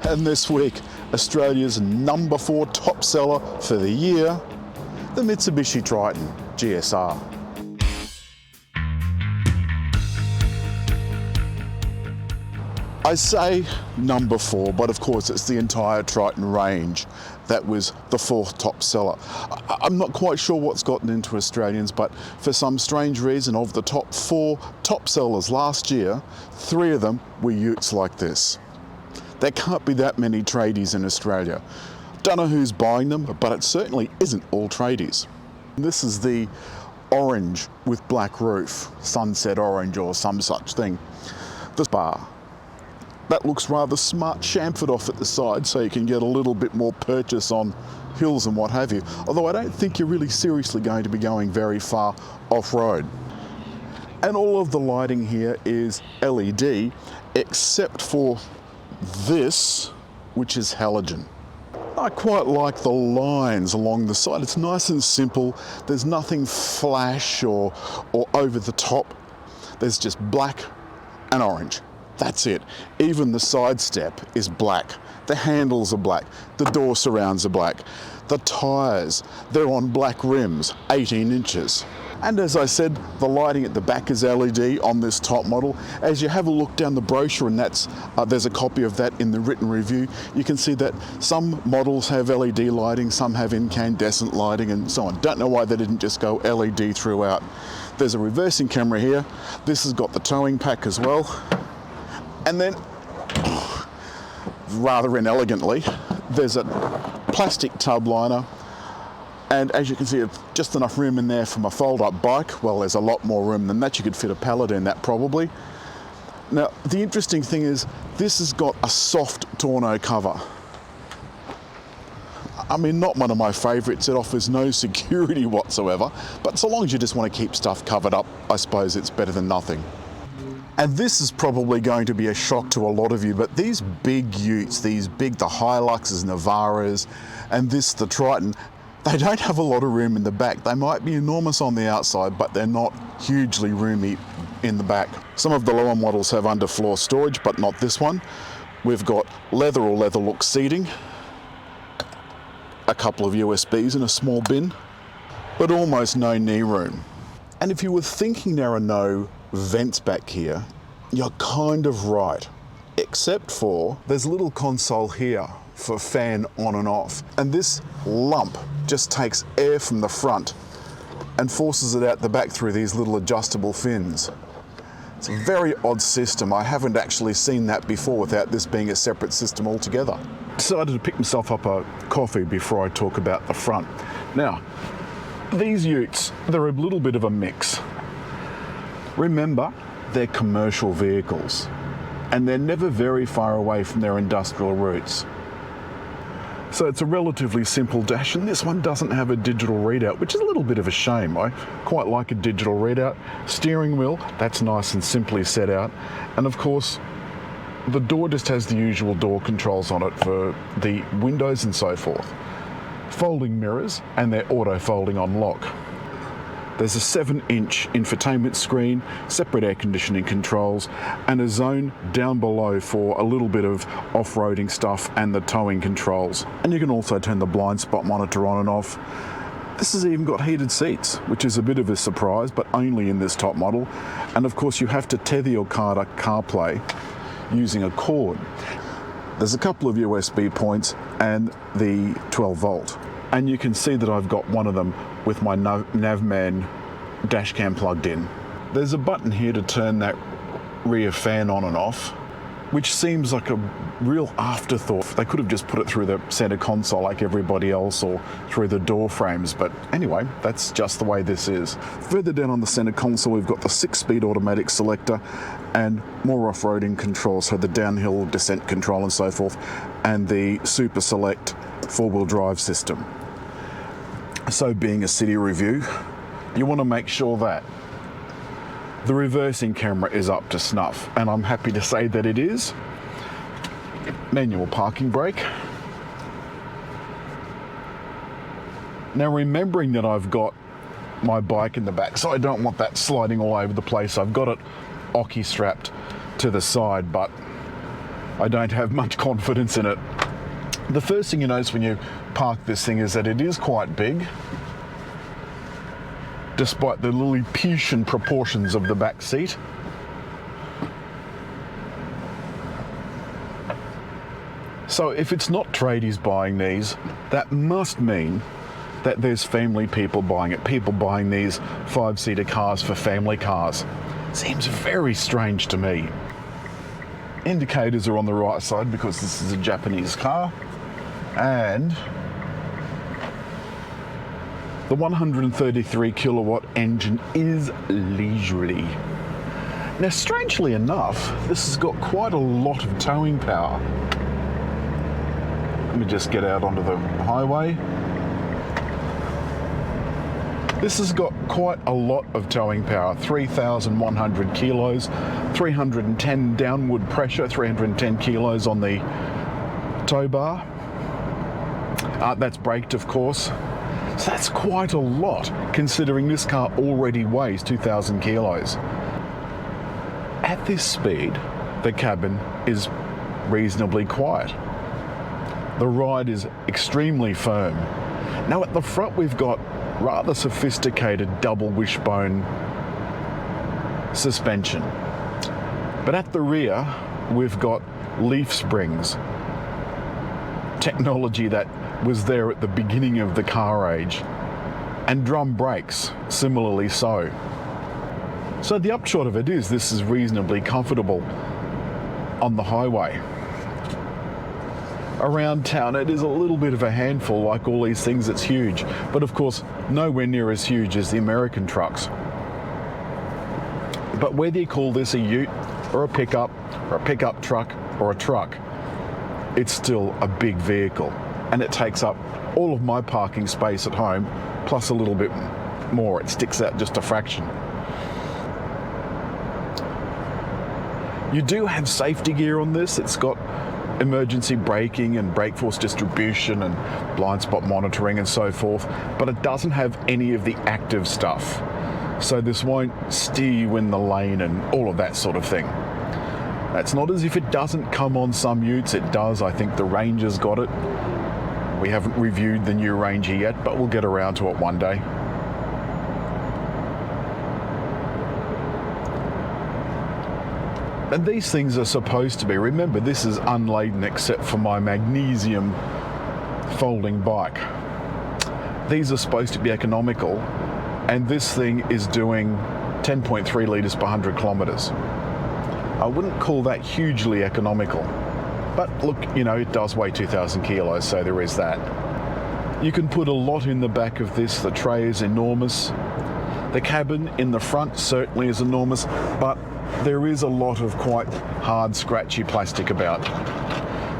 And this week, Australia's #4 top seller for the year, the Mitsubishi Triton GSR. I say #4, but of course it's the entire Triton range that was the 4th top seller. I'm not quite sure what's gotten into Australians, but for some strange reason, of the top 4 top sellers last year, 3 of them were utes like this. There can't be that many tradies in Australia. Don't know who's buying them, but it certainly isn't all tradies. This is the orange with black roof, sunset orange or some such thing. The bar. That looks rather smart, chamfered off at the side so you can get a little bit more purchase on hills and what have you. Although I don't think you're really seriously going to be going very far off-road. And all of the lighting here is LED, except for this, which is halogen. I quite like the lines along the side. It's nice and simple. There's nothing flash or over the top. There's just black and orange. That's it. Even the side step is black. The handles are black. The door surrounds are black. The tyres, they're on black rims, 18 inches. And as I said, the lighting at the back is LED on this top model. As you have a look down the brochure, and there's a copy of that in the written review, you can see that some models have LED lighting, some have incandescent lighting and so on. Don't know why they didn't just go LED throughout. There's a reversing camera here. This has got the towing pack as well. And then, rather inelegantly, there's a plastic tub liner. And as you can see, it's just enough room in there for my fold-up bike. Well, there's a lot more room than that. You could fit a pallet in that probably. Now, the interesting thing is, this has got a soft tonneau cover. I mean, not one of my favourites. It offers no security whatsoever. But so long as you just want to keep stuff covered up, I suppose it's better than nothing. And this is probably going to be a shock to a lot of you, but these big utes, the Hiluxes, Navaras, and the Triton, they don't have a lot of room in the back. They might be enormous on the outside, but they're not hugely roomy in the back. Some of the lower models have underfloor storage, but not this one. We've got leather or leather look seating, a couple of USBs and a small bin, but almost no knee room. And if you were thinking there are no vents back here, you're kind of right, except for there's a little console here for fan on and off, and this lump just takes air from the front and forces it out the back through these little adjustable fins. It's a very odd system. I haven't actually seen that before without this being a separate system altogether. Decided to pick myself up a coffee before I talk about the front. Now, these utes, they're a little bit of a mix. Remember, they're commercial vehicles, and they're never very far away from their industrial roots. So it's a relatively simple dash, and this one doesn't have a digital readout, which is a little bit of a shame. I quite like a digital readout. Steering wheel, that's nice and simply set out. And of course, the door just has the usual door controls on it for the windows and so forth. Folding mirrors, and they're auto-folding on lock. There's a 7-inch infotainment screen, separate air conditioning controls, and a zone down below for a little bit of off-roading stuff and the towing controls. And you can also turn the blind spot monitor on and off. This has even got heated seats, which is a bit of a surprise, but only in this top model. And of course, you have to tether your car to CarPlay using a cord. There's a couple of USB points and the 12 volt. And you can see that I've got one of them with my Navman dash cam plugged in. There's a button here to turn that rear fan on and off, which seems like a real afterthought. They could have just put it through the center console like everybody else, or through the door frames, but anyway, that's just the way this is. Further down on the center console, we've got the 6-speed automatic selector and more off-roading controls, so the downhill descent control and so forth, and the Super Select 4-wheel drive system. So being a city review, you want to make sure that the reversing camera is up to snuff, and I'm happy to say that it is. Manual parking brake. Now, remembering that I've got my bike in the back, so I don't want that sliding all over the place, I've got it ocky strapped to the side, but I don't have much confidence in it. The first thing you notice when you park this thing is that it is quite big, despite the Lilliputian proportions of the back seat. So if it's not tradies buying these, that must mean that there's family people buying it, people buying these 5-seater cars for family cars. Seems very strange to me. Indicators are on the right side because this is a Japanese car, and the 133 kilowatt engine is leisurely. Now, strangely enough, this has got quite a lot of towing power. Let me just get out onto the highway. This has got quite a lot of towing power, 3,100 kilos, 310 downward pressure, 310 kilos on the tow bar. That's braked, of course. So that's quite a lot, considering this car already weighs 2,000 kilos. At this speed, the cabin is reasonably quiet. The ride is extremely firm. Now at the front we've got rather sophisticated double wishbone suspension. But at the rear we've got leaf springs, technology that was there at the beginning of the car age, and drum brakes, similarly so. So the upshot of it is this is reasonably comfortable on the highway. Around town it is a little bit of a handful. Like all these things, it's huge, but of course nowhere near as huge as the American trucks. But whether you call this a ute or a pickup truck or a truck, it's still a big vehicle, and it takes up all of my parking space at home plus a little bit more. It sticks out just a fraction. You do have safety gear on this. It's got emergency braking and brake force distribution and blind spot monitoring and so forth, but it doesn't have any of the active stuff. So this won't steer you in the lane and all of that sort of thing. That's not as if it doesn't come on some utes, it does. I think the Ranger's got it. We haven't reviewed the new Ranger yet, but we'll get around to it one day. And these things are supposed to be, remember, this is unladen except for my magnesium folding bike. These are supposed to be economical, and this thing is doing 10.3 litres per 100 kilometres. I wouldn't call that hugely economical, but look, you know, it does weigh 2,000 kilos, so there is that. You can put a lot in the back of this. The tray is enormous. The cabin in the front certainly is enormous, but there is a lot of quite hard, scratchy plastic about.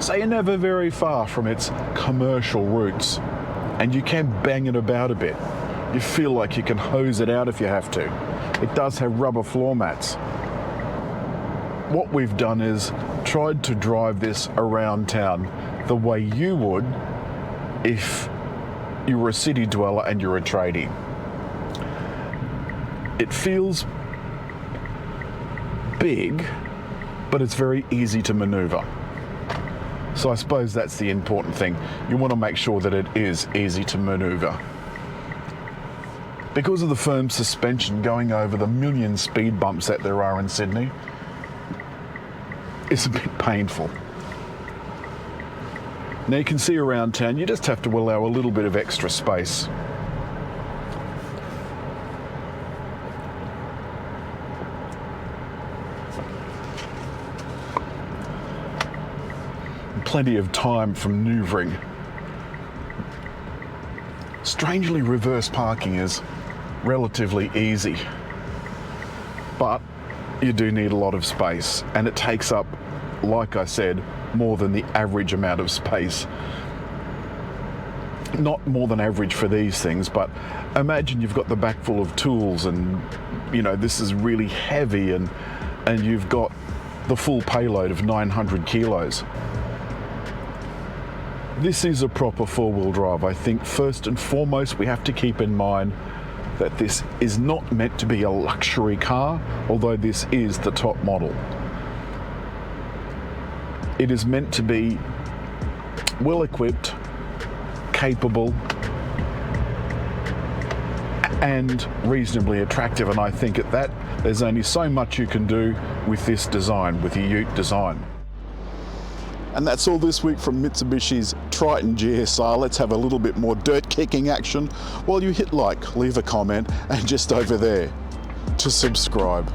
So you're never very far from its commercial roots, and you can bang it about a bit. You feel like you can hose it out if you have to. It does have rubber floor mats. What we've done is tried to drive this around town the way you would if you were a city dweller and you're a tradie. It feels big, but it's very easy to maneuver. So I suppose that's the important thing. You want to make sure that it is easy to maneuver. Because of the firm suspension, going over the million speed bumps that there are in Sydney is a bit painful. Now you can see around town, you just have to allow a little bit of extra space. Plenty of time for manoeuvring. Strangely, reverse parking is relatively easy, but you do need a lot of space, and it takes up, like I said, more than the average amount of space. Not more than average for these things, but imagine you've got the back full of tools, and you know this is really heavy, and you've got the full payload of 900 kilos. This is a proper four-wheel drive. I think first and foremost we have to keep in mind that this is not meant to be a luxury car, although this is the top model. It is meant to be well equipped, capable, and reasonably attractive, and I think at that there's only so much you can do with this design, with the Ute design. And that's all this week from Mitsubishi's Triton GSR. Let's have a little bit more dirt kicking action while you hit like, leave a comment, and just over there to subscribe.